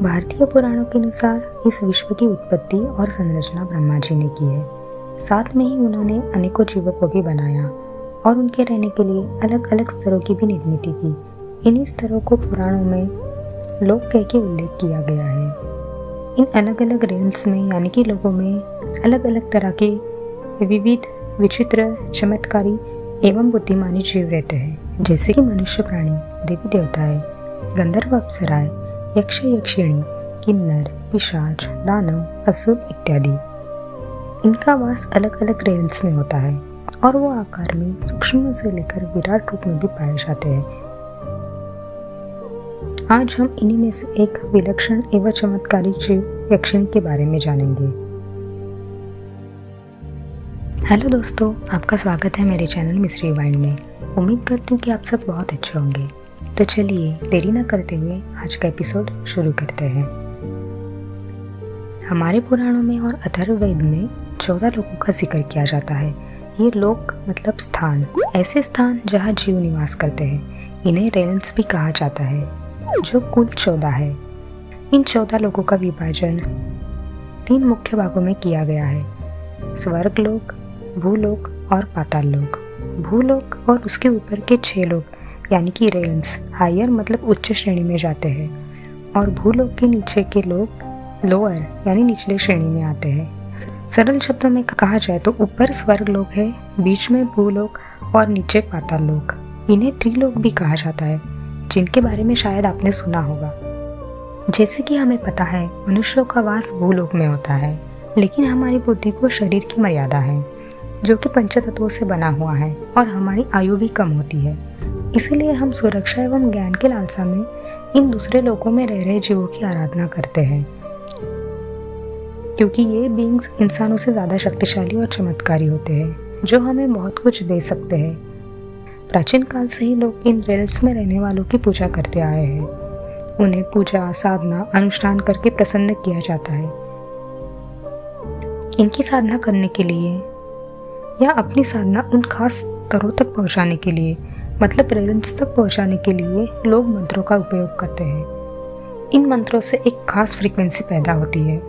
भारतीय पुराणों के अनुसार इस विश्व की उत्पत्ति और संरचना ब्रह्मा जी ने की है। साथ में ही उन्होंने अनेकों जीवों को भी बनाया और उनके रहने के लिए अलग अलग स्तरों की भी निर्मित की। इन्हीं स्तरों को पुराणों में लोक कह के उल्लेख किया गया है। इन अलग अलग रेल्स में यानी कि लोगों में अलग अलग तरह के विविध, विचित्र, चमत्कारी एवं बुद्धिमानी जीव रहते हैं, जैसे कि मनुष्य, प्राणी, देवी देवताएं, गंधर्व, अप्सराएं, यक्ष, यक्षिणी, किन्नर, पिशाच, दानव, असुर इत्यादि। इनका वास अलग अलग रेल्स में होता है और वो आकार में सूक्ष्म से लेकर विराट रूप में भी पाए जाते हैं। आज हम इन्हीं में से एक विलक्षण एवं चमत्कारी जीव यक्षिणी के बारे में जानेंगे। हेलो दोस्तों, आपका स्वागत है मेरे चैनल मिस्ट्री वाइंड में। उम्मीद करती हूँ कि आप सब बहुत अच्छे होंगे। तो चलिए देरी न करते हुए आज का एपिसोड शुरू करते हैं। हमारे पुराणों में और अथर्ववेद में 14 लोगों का जिक्र किया जाता है। ये लोक मतलब स्थान, ऐसे स्थान जहाँ जीव निवास करते हैं। इन्हें रेल्स भी कहा जाता है, जो कुल 14 है। इन 14 लोगों का विभाजन 3 मुख्य भागों में किया गया है: स्वर्गलोक, भूलोक और पाताल लोक। भूलोक और उसके ऊपर के 6 लोक यानी कि रेल्स हायर मतलब उच्च श्रेणी में जाते हैं, और भूलोक के नीचे के लोग लोअर यानी निचले श्रेणी में आते हैं। सरल शब्दों में कहा जाए तो ऊपर स्वर्ग लोक है, बीच में भूलोक और नीचे पाताल लोक। इन्हें त्रिलोक भी कहा जाता है, जिनके बारे में शायद आपने सुना होगा। जैसे कि हमें पता है मनुष्यों का वास भूलोक में होता है, लेकिन हमारी बुद्धि को शरीर की मर्यादा है, जो कि पंचतत्वों से बना हुआ है, और हमारी आयु भी कम होती है। इसीलिए हम सुरक्षा एवं ज्ञान के लालसा में इन दूसरे लोकों में रह रहे जीवों की आराधना करते हैं, क्योंकि ये बीइंग्स इंसानों से ज़्यादा शक्तिशाली और चमत्कारी होते हैं, जो हमें बहुत कुछ दे सकते हैं। प्राचीन काल से ही लोग इन रेल्स में रहने वालों की पूजा करते आए हैं। उन्हें पूजा, साधना, अनुष्ठान करके प्रसन्न किया जाता है। इनकी साधना करने के लिए या अपनी साधना उन खास स्तरों तक पहुंचाने के लिए मतलब रेल्स तक पहुंचाने के लिए लोग मंत्रों का उपयोग करते हैं। इन मंत्रों से एक खास फ्रीक्वेंसी पैदा होती है,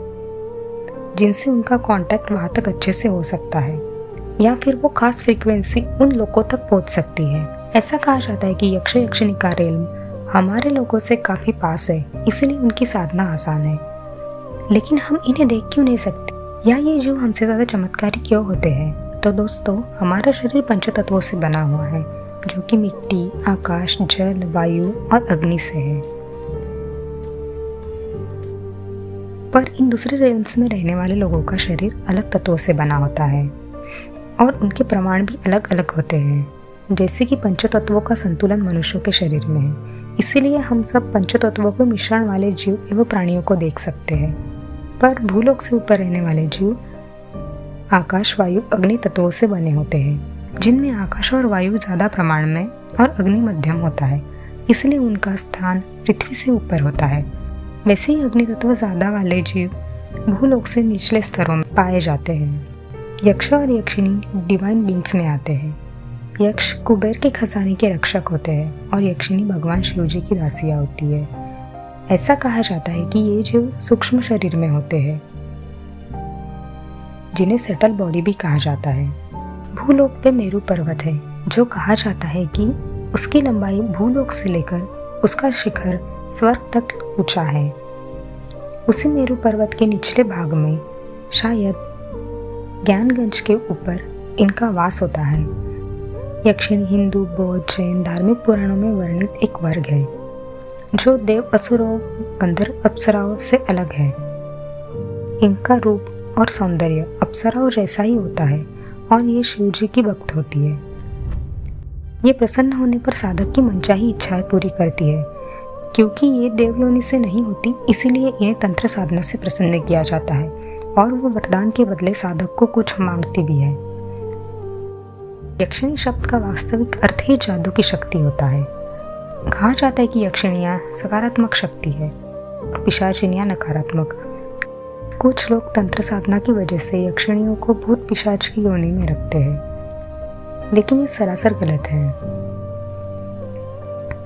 जिनसे उनका कांटेक्ट वहाँ तक अच्छे से हो सकता है, या फिर वो खास फ्रीक्वेंसी उन लोगों तक पहुँच सकती है। ऐसा कहा जाता है कि यक्ष यक्षिणी का रेल्म हमारे लोगों से काफ़ी पास है, इसलिए उनकी साधना आसान है। लेकिन हम इन्हें देख क्यों नहीं सकते, या ये जीव हमसे ज़्यादा चमत्कारी क्यों होते हैं? तो दोस्तों, हमारा शरीर पंचतत्वों से बना हुआ है, जो कि मिट्टी, आकाश, जल, वायु और अग्नि से है। पर इन दूसरे रेल्स में रहने वाले लोगों का शरीर अलग तत्वों से बना होता है, और उनके प्रमाण भी अलग अलग होते हैं। जैसे कि पंचतत्वों का संतुलन मनुष्यों के शरीर में है, इसीलिए हम सब पंचतत्वों के मिश्रण वाले जीव एवं प्राणियों को देख सकते हैं। पर भूलोक से ऊपर रहने वाले जीव आकाश, वायु, अग्नि तत्वों से बने होते हैं, जिनमें आकाश और वायु ज़्यादा प्रमाण में और अग्नि मध्यम होता है, इसलिए उनका स्थान पृथ्वी से ऊपर होता है। वैसे ही अग्नि तत्व ज़्यादा वाले जीव भूलोक से निचले स्तरों में पाए जाते हैं। यक्ष और यक्षिणी डिवाइन बींग्स में आते हैं। यक्ष कुबेर के खजाने के रक्षक होते हैं और यक्षिणी भगवान शिव जी की दासियाँ होती है। ऐसा कहा जाता है कि ये जीव सूक्ष्म शरीर में होते हैं, जिन्हें सेटल बॉडी भी कहा जाता है। भूलोक पे मेरू पर्वत है, जो कहा जाता है कि उसकी लंबाई भूलोक से लेकर उसका शिखर स्वर्ग तक ऊंचा है। उसी मेरू पर्वत के निचले भाग में शायद ज्ञानगंज के ऊपर इनका वास होता है। यक्षिणी हिंदू, बौद्ध, जैन धार्मिक पुराणों में वर्णित एक वर्ग है, जो देव, असुरों, गंधर्व, अप्सराओं से अलग है। इनका रूप और सौंदर्य अप्सराओं जैसा ही होता है, और ये शिव जी की भक्त होती है। ये प्रसन्न होने पर साधक की मनचाही इच्छाएं पूरी करती है। क्योंकि ये देवयोनि से नहीं होती, इसीलिए इन्हें तंत्र साधना से प्रसन्न किया जाता है, और वो वरदान के बदले साधक को कुछ मांगती भी है। यक्षिणी शब्द का वास्तविक अर्थ ही जादू की शक्ति होता है। कहा जाता है कि यक्षिणियाँ सकारात्मक शक्ति है और पिशाचिनियाँ नकारात्मक। कुछ लोग तंत्र साधना की वजह से यक्षिणियों को भूत पिशाच की योनि में रखते हैं, लेकिन ये सरासर गलत है।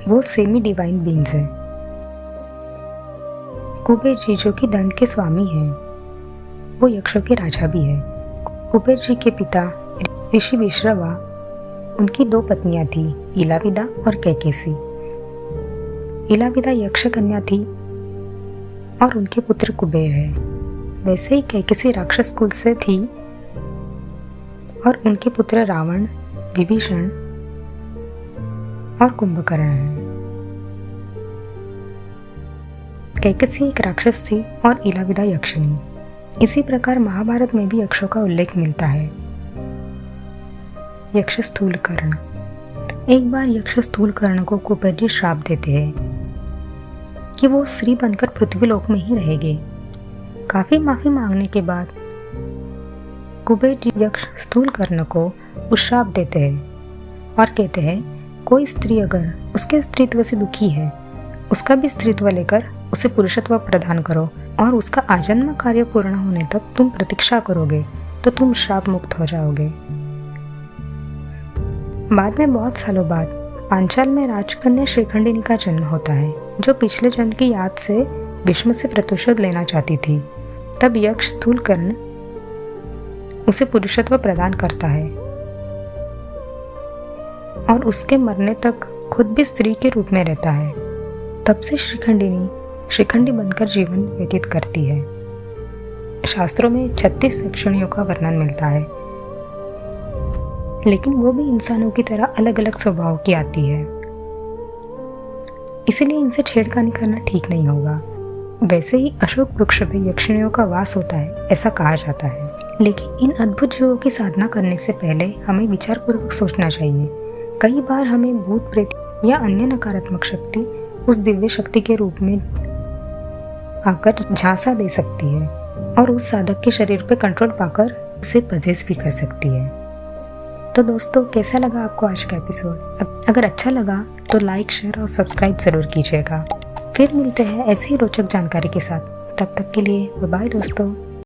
वो सेमी डिवाइन बींग्स है। कुबेर जी जो कि धन के स्वामी हैं, वो यक्षों के राजा भी है। कुबेर जी के पिता ऋषि विश्रवा, उनकी 2 पत्नियां थी, इलाविदा और कैकेसी। इलाविदा यक्ष कन्या थी और उनके पुत्र कुबेर है। वैसे ही कैकेसी राक्षस कुल से थी और उनके पुत्र रावण, विभीषण और कुंभकर्ण हैं। कैकेसी एक राक्षस थी और इलाविदा यक्षिणी। इसी प्रकार महाभारत में भी यक्षों का उल्लेख मिलता है। यक्ष स्थूलकर्ण। एक बार यक्ष स्थूलकर्ण को कुबेर जी श्राप देते हैं कि वो स्त्री बनकर पृथ्वीलोक में ही रहेंगे। काफी माफी मांगने के बाद कुबेर जी यक्ष स्थूलकर्ण को उस श्राप देते हैं और कहते हैं, कोई स्त्री अगर उसके स्त्रीत्व से दुखी है, उसका भी स्त्रीत्व लेकर उसे पुरुषत्व प्रदान करो और उसका आजन्म कार्य पूर्ण होने तक तुम प्रतीक्षा करोगे तो तुम श्राप मुक्त हो जाओगे। बाद में बहुत सालों बाद पांचाल में राजकन्या श्रीखंडिनी का जन्म होता है, जो पिछले जन्म की याद से भीष्म से प्रतिशोध लेना चाहती थी। तब यक्ष स्थूलकर्ण उसे पुरुषत्व प्रदान करता है और उसके मरने तक खुद भी स्त्री के रूप में रहता है। तब से श्रीखंडिनी श्रीखंडी बनकर जीवन व्यतीत करती है। शास्त्रों में 36 यक्षिणियों का वर्णन मिलता है, लेकिन वो भी इंसानों की तरह अलग अलग स्वभाव की आती है, इसलिए इनसे छेड़खानी करना ठीक नहीं होगा। वैसे ही अशोक वृक्ष पे यक्षिणियों का वास होता है, ऐसा कहा जाता है। लेकिन इन अद्भुत जीवों की साधना करने से पहले हमें विचारपूर्वक सोचना चाहिए। कई बार हमें भूत प्रेत या अन्य नकारात्मक शक्ति उस दिव्य शक्ति के रूप में आकर झांसा दे सकती है और उस साधक के शरीर पे कंट्रोल पाकर उसे पजेस भी कर सकती है। तो दोस्तों, कैसा लगा आपको आज का एपिसोड? अगर अच्छा लगा तो लाइक, शेयर और सब्सक्राइब जरूर कीजिएगा। फिर मिलते हैं ऐसे ही रोचक जानकारी के साथ। तब तक के लिए बाय दोस्तों।